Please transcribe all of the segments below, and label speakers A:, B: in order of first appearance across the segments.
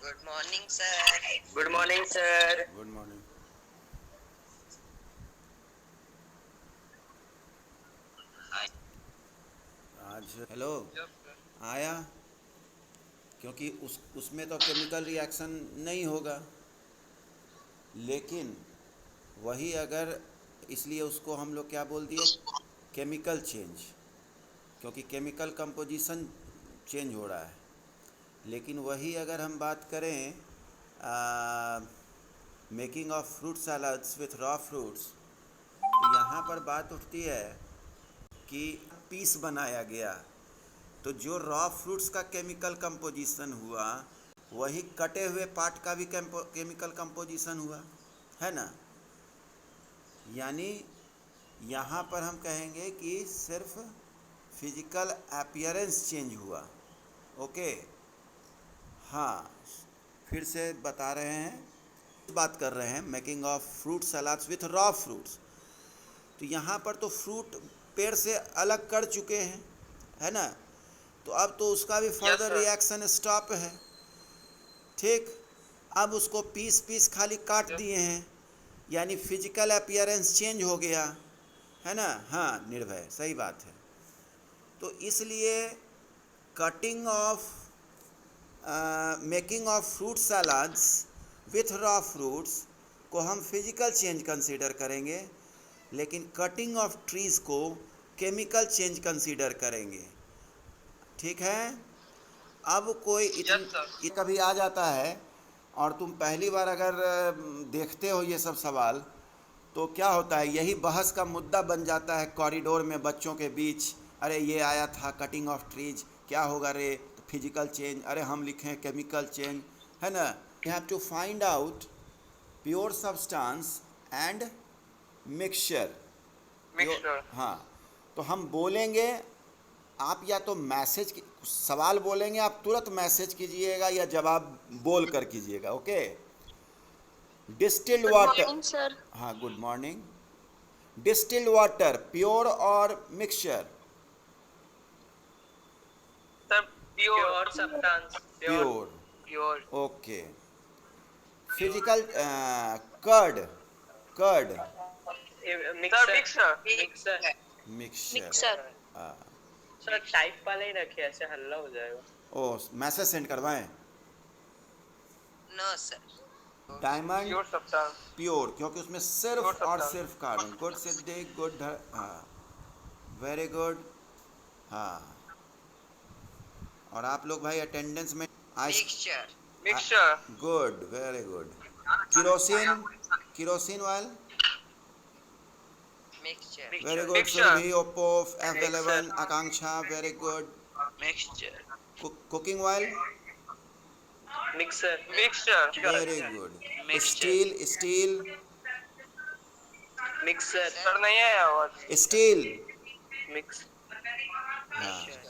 A: Good morning sir.
B: Good morning sir.
C: Good morning. आज hello आया क्योंकि उसमें तो केमिकल रिएक्शन नहीं होगा, लेकिन वही अगर, इसलिए उसको हम लोग क्या बोल दिए, केमिकल चेंज, क्योंकि केमिकल कंपोजिशन चेंज हो रहा है। लेकिन वही अगर हम बात करें making of fruit salads with raw fruits, तो यहाँ पर बात उठती है कि पीस बनाया गया, तो जो रॉ फ्रूट्स का केमिकल कंपोजिशन हुआ वही कटे हुए पार्ट का भी केमिकल कंपोजिशन हुआ है ना। यानी यहाँ पर हम कहेंगे कि सिर्फ फिजिकल अपीयरेंस चेंज हुआ। ओके, हाँ, फिर से बता रहे हैं, बात कर रहे हैं making of fruit salads with raw fruits. तो यहाँ पर तो फ्रूट पेड़ से अलग कर चुके हैं, है ना, तो अब तो उसका भी फर्दर रिएक्शन स्टॉप है। ठीक, अब उसको पीस पीस खाली काट दिए हैं, यानी फिजिकल अपीयरेंस चेंज हो गया, है ना। हाँ निर्भय, सही बात है। तो इसलिए cutting of making of fruit salads with raw fruits को हम फिजिकल चेंज कंसीडर करेंगे, लेकिन कटिंग ऑफ ट्रीज़ को केमिकल चेंज कंसीडर करेंगे। ठीक है। अब कोई ये कभी आ जाता है और तुम पहली बार अगर देखते हो ये सब सवाल, तो क्या होता है, यही बहस का मुद्दा बन जाता है कॉरिडोर में बच्चों के बीच। अरे ये आया था कटिंग ऑफ ट्रीज, क्या होगा रे, तो फिजिकल चेंज, अरे हम लिखें केमिकल चेंज, है ना। You have to find out pure substance and mixture. हाँ, तो हम बोलेंगे, आप या तो मैसेज सवाल बोलेंगे, आप तुरंत मैसेज कीजिएगा या जवाब बोल कर कीजिएगा। ओके। Distilled water,
D: sir.
C: हाँ good morning. Distilled water pure और mixture?
B: Sir pure substance.
C: Pure.
B: Pure.
C: Okay. Physical curd, curd
B: mixer.
C: Mixture.
D: Mixer.
B: Sir type वाले ही रखे, ऐसे हल्ला हो जाएगा।
C: ओ, मैसेज सेंड करवाएं।
A: No sir.
C: Diamond
B: pure substance.
C: Pure, क्योंकि उसमें सिर्फ
B: Pure
C: और
B: substance.
C: सिर्फ कार्बन। गुड सिद्धि, गुड, हाँ वेरी गुड। हाँ, और आप लोग भाई अटेंडेंस में
A: mixture.
B: Mixture.
C: Good, very good. Kerosene, kerosene oil?
A: Mixture.
C: Very good. Surabhi, Oppo, F11, Akanksha, very good.
A: Mixture.
C: Cooking oil?
B: Mixer. Mixture.
C: Very good. Steel, steel?
B: Mixer. Sir नहीं है आवाज।
C: Steel,
B: mix.
C: हाँ।
A: Mixture.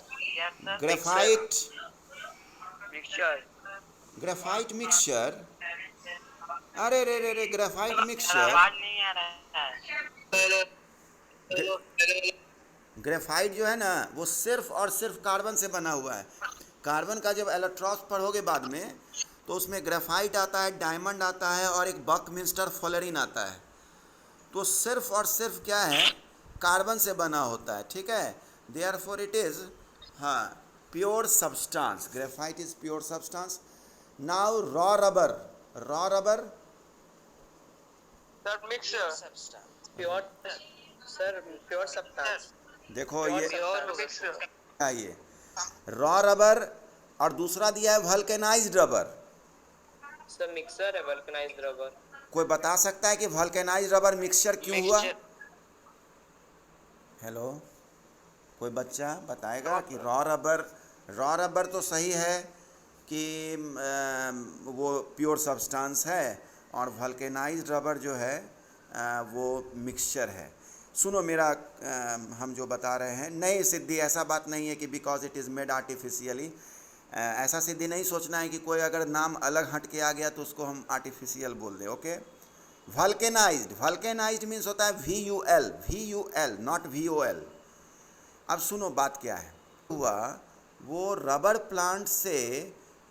C: Graphite,
B: mixture.
C: Graphite mixture? अरे रे रे रे, graphite mixture,
A: आवाज नहीं आ रहा है।
C: ग्रेफाइट जो है ना वो सिर्फ और सिर्फ कार्बन से बना हुआ है। कार्बन का जब इलेक्ट्रॉन्स पढ़ोगे बाद में, तो उसमें ग्रेफाइट आता है, डायमंड आता है और एक बकमिंस्टर फ्लोरीन आता है। तो सिर्फ और सिर्फ क्या है, कार्बन से बना होता है। ठीक है, देयरफॉर इट इज़, हाँ, pure substance. Graphite is pure substance. Now raw rubber, raw rubber?
B: Sir mixture. Pure. Sir pure substance.
C: देखो ये
B: मिक्सचर।
C: ये रॉ रबर और दूसरा दिया है वल्केनाइज्ड रबर।
B: सर मिक्सर है वल्कनाइज्ड रबर।
C: कोई बता सकता है कि वल्केनाइज्ड रबर मिक्सचर क्यों हुआ? हेलो, कोई बच्चा बताएगा कि रॉ रबर, रॉ रबर तो सही है कि वो प्योर सब्सटेंस है, और वल्केनाइज्ड रबर जो है वो मिक्सचर है। सुनो मेरा, हम जो बता रहे हैं, नहीं सिद्धि, ऐसा बात नहीं है कि because it is made artificially, ऐसा सिद्धि नहीं सोचना है कि कोई अगर नाम अलग हट के आ गया तो उसको हम आर्टिफिशियल बोल दें। ओके। वल्केनाइज्ड, वल्केनाइज्ड मीन्स होता है VUL, VUL, नॉट VOL। अब सुनो बात क्या है हुआ, वो रबर प्लांट से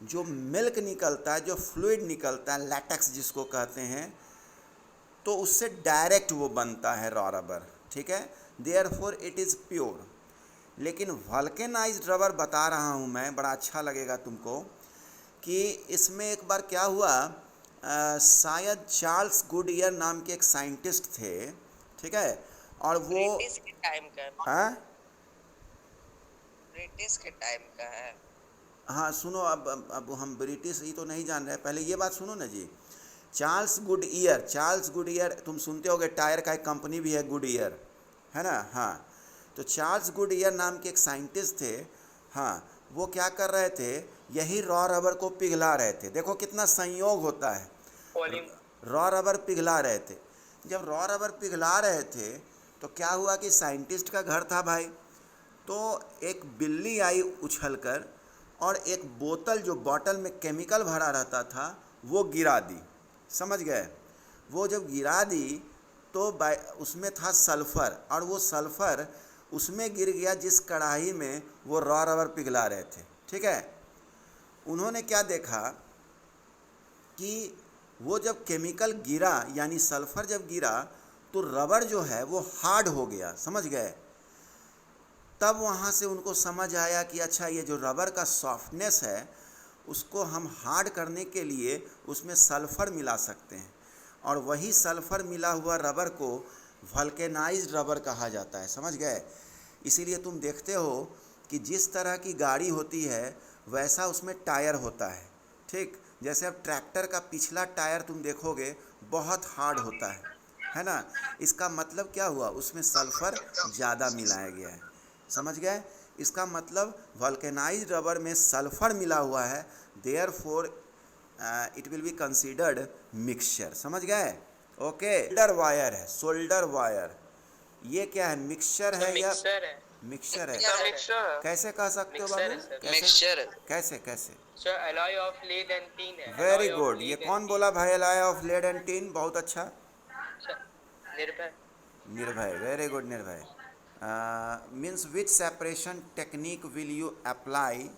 C: जो मिल्क निकलता है, जो फ्लूइड निकलता है, लैटेक्स जिसको कहते हैं, तो उससे डायरेक्ट वो बनता है रॉ रबर, ठीक है। Therefore it is pure. लेकिन वल्केनाइज्ड रबर बता रहा हूँ मैं, बड़ा अच्छा लगेगा तुमको, कि इसमें एक बार क्या हुआ, शायद चार्ल्स गुडईयर नाम के एक साइंटिस्ट थे, ठीक है, और वो
A: ब्रिटिश के टाइम का है।
C: हाँ
A: ब्रिटिश के टाइम का है।
C: हाँ सुनो, अब हम ब्रिटिश ही तो नहीं जान रहे, पहले ये बात सुनो ना जी। चार्ल्स गुडईयर तुम सुनते होगे, टायर का एक कंपनी भी है गुडईयर, है ना। हाँ, तो चार्ल्स गुडईयर नाम के एक साइंटिस्ट थे। हाँ, वो क्या कर रहे थे, यही रॉ रबर को पिघला रहे थे। देखो कितना संयोग होता है, रॉ रबर पिघला रहे थे। जब रॉ रबर पिघला रहे थे तो क्या हुआ कि साइंटिस्ट का घर था भाई, तो एक बिल्ली आई उछलकर और एक बोतल, जो बॉटल में केमिकल भरा रहता था, वो गिरा दी। समझ गए। वो जब गिरा दी तो उसमें था सल्फ़र, और वो सल्फ़र उसमें गिर गया जिस कढ़ाई में वो रॉ रबर पिघला रहे थे, ठीक है। उन्होंने क्या देखा कि वो जब केमिकल गिरा, यानी सल्फ़र जब गिरा, तो रबर जो है वो हार्ड हो गया। समझ गए। तब वहाँ से उनको समझ आया कि अच्छा, ये जो रबर का सॉफ्टनेस है उसको हम हार्ड करने के लिए उसमें सल्फ़र मिला सकते हैं, और वही सल्फ़र मिला हुआ रबर को वल्केनाइज्ड रबर कहा जाता है। समझ गए। इसीलिए तुम देखते हो कि जिस तरह की गाड़ी होती है वैसा उसमें टायर होता है, ठीक। जैसे अब ट्रैक्टर का पिछला टायर तुम देखोगे बहुत हार्ड होता है ना। इसका मतलब क्या हुआ, उसमें सल्फ़र ज़्यादा मिलाया गया है। समझ गए। इसका मतलब वल्केनाइज्ड रबर में सल्फ़र मिला हुआ है, therefore it will be considered mixture. समझ गए। ओके। सोल्डर वायर है, सोल्डर वायर, ये क्या है, मिक्सचर है या मिक्सचर है? कैसे कह सकते हो बाबू, कैसे
A: मिक्सचर
C: कैसे कैसे?
B: Sir alloy of lead and tin है।
C: Very
B: alloy of
C: good. ये
B: lead and
C: कौन
B: tin।
C: बोला भाई, alloy of lead and tin? बहुत अच्छा,
B: sir, Nirbhay.
C: Nirbhay. Very good Nirbhay. Means which separation technique will you apply,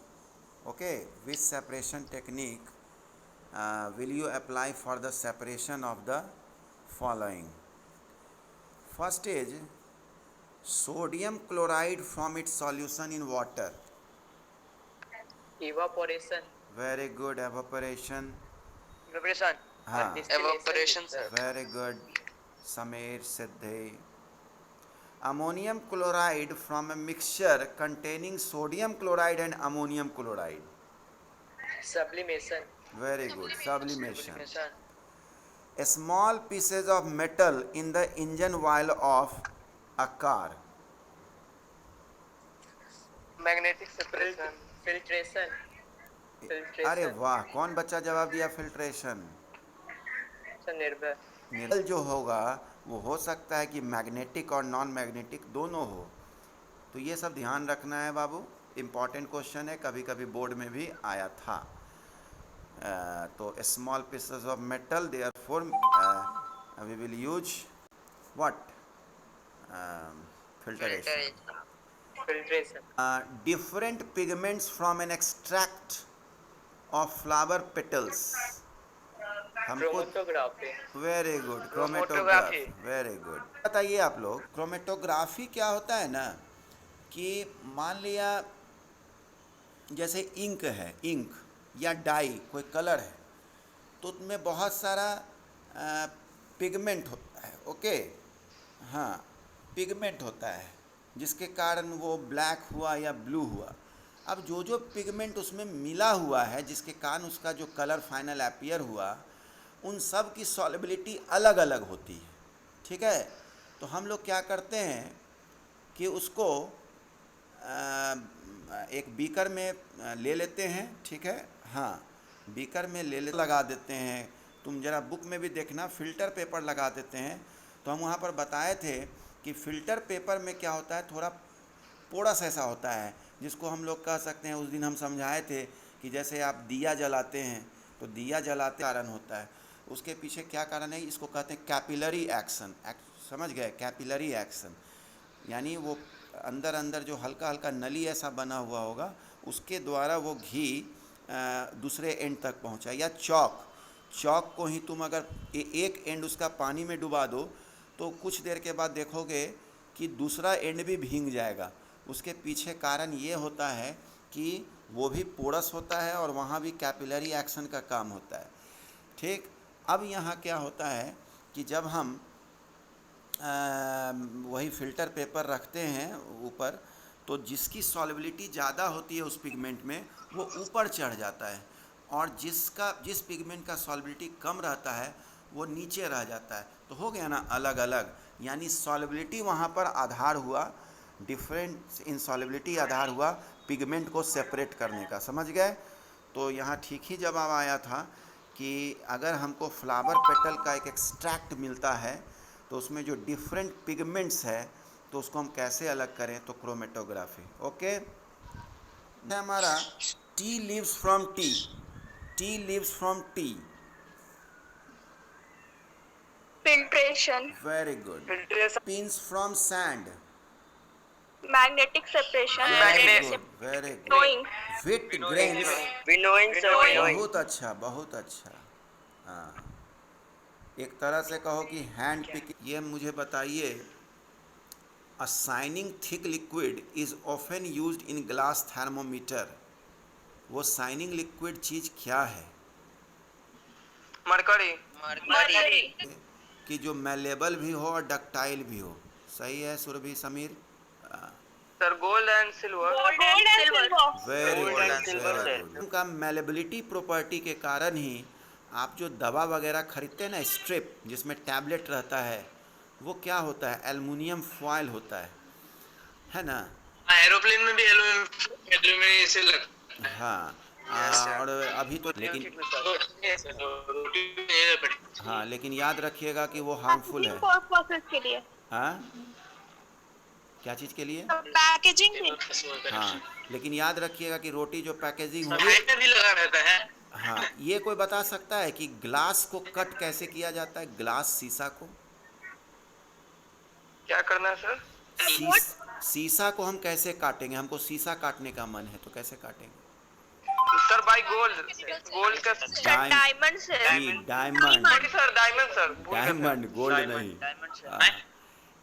C: okay, which separation technique will you apply for the separation of the following? First is sodium chloride from its solution in water.
B: evaporation।
C: Very good. Evaporation.
A: Preparation.
C: हाँ,
A: evaporation sir।
C: very good. Sameer Siddhi. Ammonium chloride from a mixture containing sodium chloride and ammonium chloride.
B: sublimation।
C: Very good. Sublimation.
A: Sublimation।
C: Small pieces of metal in the engine oil of a car.
A: Magnetic separation.
B: filtration।
C: अरे वाह, कौन बच्चा जवाब दिया, filtration.
B: Sir निर्भय।
C: निरल जो होगा वो हो सकता है कि मैग्नेटिक और नॉन मैग्नेटिक दोनों हो, तो ये सब ध्यान रखना है बाबू। इम्पॉर्टेंट क्वेश्चन है, कभी कभी बोर्ड में भी आया था। तो small pieces of metal, therefore we will use what, filtration. Different pigments from an extract of flower petals. हमको
B: chromatography.
C: Very good, chromatography. Very good. बताइए आप लोग, क्रोमेटोग्राफी क्या होता है ना, कि मान लिया जैसे इंक है, इंक या डाई, कोई कलर है, तो उसमें बहुत सारा पिगमेंट होता है, ओके। हाँ, पिगमेंट होता है जिसके कारण वो ब्लैक हुआ या ब्लू हुआ। अब जो जो पिगमेंट उसमें मिला हुआ है जिसके कारण उसका जो कलर फाइनल अपीयर हुआ, उन सब की सॉल्युबिलिटी अलग अलग होती है, ठीक है। तो हम लोग क्या करते हैं कि उसको एक बीकर में ले लेते हैं, ठीक है। हाँ, बीकर में लगा देते हैं। तुम ज़रा बुक में भी देखना, फ़िल्टर पेपर लगा देते हैं। तो हम वहाँ पर बताए थे कि फ़िल्टर पेपर में क्या होता है, थोड़ा पोरस ऐसा होता है, जिसको हम लोग कह सकते हैं, उस दिन हम समझाए थे कि जैसे आप दिया जलाते हैं तो दिया जलाते कारण होता है, उसके पीछे क्या कारण है, इसको कहते हैं कैपिलरी एक्शन। समझ गए, कैपिलरी एक्शन, यानी वो अंदर अंदर जो हल्का हल्का नली ऐसा बना हुआ होगा, उसके द्वारा वो घी दूसरे एंड तक पहुंचा, या चॉक को ही तुम अगर एक एंड उसका पानी में डुबा दो तो कुछ देर के बाद देखोगे कि दूसरा एंड भी भीग जाएगा। उसके पीछे कारण ये होता है कि वो भी पोरस होता है और वहाँ भी कैपिलरी एक्शन का काम होता है। ठीक, अब यहाँ क्या होता है कि जब हम वही फ़िल्टर पेपर रखते हैं ऊपर, तो जिसकी सॉल्युबिलिटी ज़्यादा होती है उस पिगमेंट में वो ऊपर चढ़ जाता है, और जिस पिगमेंट का सॉल्युबिलिटी कम रहता है वो नीचे रह जाता है। तो हो गया ना अलग अलग, यानी सॉल्युबिलिटी वहाँ पर आधार हुआ, डिफरेंस इन सॉल्युबिलिटी आधार हुआ पिगमेंट को सेपरेट करने का। समझ गए? तो यहाँ ठीक ही जवाब आया था कि अगर हमको फ्लावर पेटल का एक एक्सट्रैक्ट मिलता है तो उसमें जो डिफरेंट पिगमेंट्स है तो उसको हम कैसे अलग करें, तो क्रोमेटोग्राफी। ओके, हमारा tea leaves from tea.
D: Filtration,
C: very good. Pins from sand.
D: magnetic separation,
C: very good, very good.
D: knowing,
C: wheat grains.
B: Winnowing sir, winnowing.
C: बहुत अच्छा, बहुत अच्छा। हाँ, एक तरह से कहो कि हैंड पिक। ये मुझे बताइए, अ shining thick liquid is often used in glass thermometer. वो शाइनिंग लिक्विड चीज़ क्या है?
B: मरकरी।
D: mercury,
C: कि जो मेलेबल भी हो और डक्टाइल भी हो। सही है Surabhi, Sameer?
B: Sir gold and silver.
D: gold and silver,
C: very
B: Gold
C: good,
B: and silver,
C: very
B: sir.
C: Good. उनका मेलेबिलिटी प्रॉपर्टी के कारण ही आप जो दवा वगैरह खरीदते हैं ना, स्ट्रिप जिसमें टैबलेट रहता है, वो क्या होता है? एल्युमिनियम फॉयल होता है ना?
B: एरोप्लेन में भी एल्यूमिनियम से लगता है।
C: हाँ। और अभी तो लेकिन हाँ, लेकिन याद रखिएगा कि वो हार्मफुल है।
D: purposes के लिए,
C: हाँ, क्या चीज़ के लिए?
D: packaging के लिए,
C: हाँ, लेकिन याद रखिएगा कि रोटी जो पैकेजिंग हो,
B: में भी लगा रहता है।
C: हाँ, ये कोई बता सकता है कि ग्लास को कट कैसे किया जाता है? ग्लास, शीशा को
B: क्या करना है सर?
C: शीशा को हम कैसे काटेंगे? हमको शीशा काटने का मन है तो कैसे काटेंगे?
B: सर बाय गोल्ड का
D: diamond से,
C: जी, diamond.
B: Sir diamond sir.
C: Diamond, gold नहीं।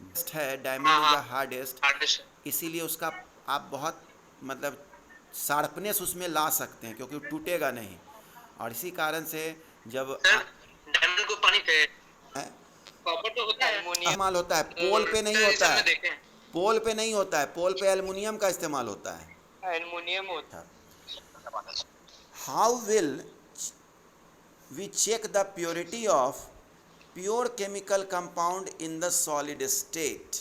C: बेस्ट है, डायमंड इज द हार्डेस्ट, इसीलिए उसका आप बहुत मतलब शार्पनेस उसमें ला सकते हैं क्योंकि वो टूटेगा नहीं। और इसी कारण से जब
B: डायमंड को पानी पे कॉपर तो होता है,
C: इस्तेमाल होता है, पोल पे नहीं होता है, पोल पे नहीं होता है, पोल पे एल्युमिनियम का इस्तेमाल होता है।
B: एल्युमिनियम होता है।
C: How will we check the purity of pure chemical compound in the solid state?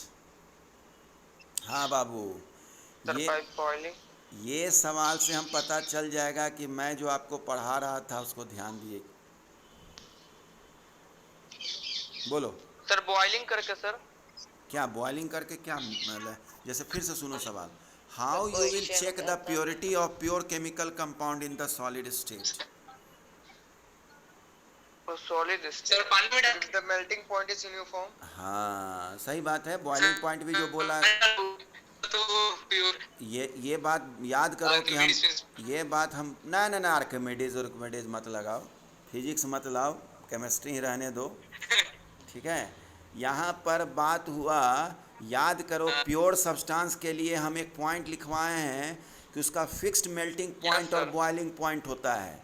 C: हाँ बाबू, ये सवाल से हम पता चल जाएगा कि मैं जो आपको पढ़ा रहा था उसको ध्यान दिए। बोलो
B: सर बॉइलिंग करके सर।
C: क्या बॉइलिंग करके? क्या मतलब? जैसे फिर से सुनो सवाल। How you will check the purity of pure chemical compound in the solid state?
B: Solid sir पानी में डाल the melting point is uniform.
C: हाँ, सही बात है। बॉइलिंग पॉइंट भी जो बोला है,
B: तो प्योर
C: ये बात याद करो कि हम ये बात हम ना आर्किमिडीज मत लगाओ, फिजिक्स मत लाओ, केमिस्ट्री ही रहने दो, ठीक है? यहाँ पर बात हुआ, याद करो, प्योर सब्सटेंस के लिए हम एक पॉइंट लिखवाए हैं कि उसका फिक्स्ड मेल्टिंग पॉइंट और बॉइलिंग पॉइंट होता है।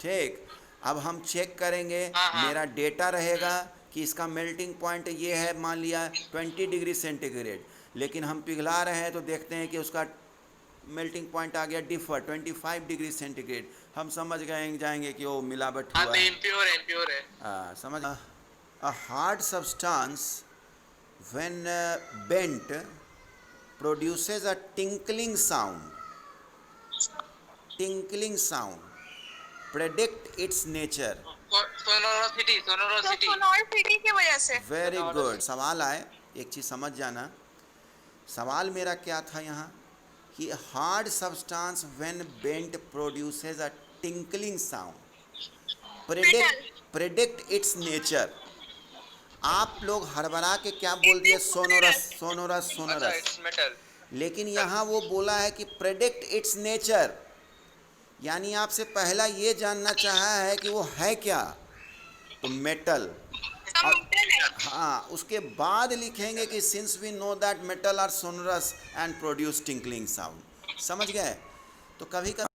C: ठीक, अब हम चेक करेंगे, मेरा डेटा रहेगा कि इसका मेल्टिंग पॉइंट ये है, मान लिया 20 डिग्री सेंटीग्रेड, लेकिन हम पिघला रहे हैं तो देखते हैं कि उसका मेल्टिंग पॉइंट आ गया डिफर 25 डिग्री सेंटीग्रेड। हम समझ गए जाएंगे कि वो मिलावट हुआ है।
B: इम्प्योर है।
C: समझ। A hard substance when bent produces a tinkling sound. Tinkling sound. Predict its nature.
B: सोनोसिटी
D: sonority की वजह से,
C: Very good. सवाल आए, एक चीज़ समझ जाना। सवाल मेरा क्या था यहाँ कि hard substance when bent produces a tinkling sound. Predict its nature. आप लोग हड़बड़ा के क्या बोल दिए? सोनोरस।
B: मेटल।
C: लेकिन यहाँ वो बोला है कि प्रेडिक्ट इट्स नेचर, यानी आपसे पहला ये जानना चाहा है कि वो है क्या, तो मेटल। और हाँ, उसके बाद लिखेंगे कि since we know that metal are sonorous and produce tinkling sound. समझ गए? तो कभी कभी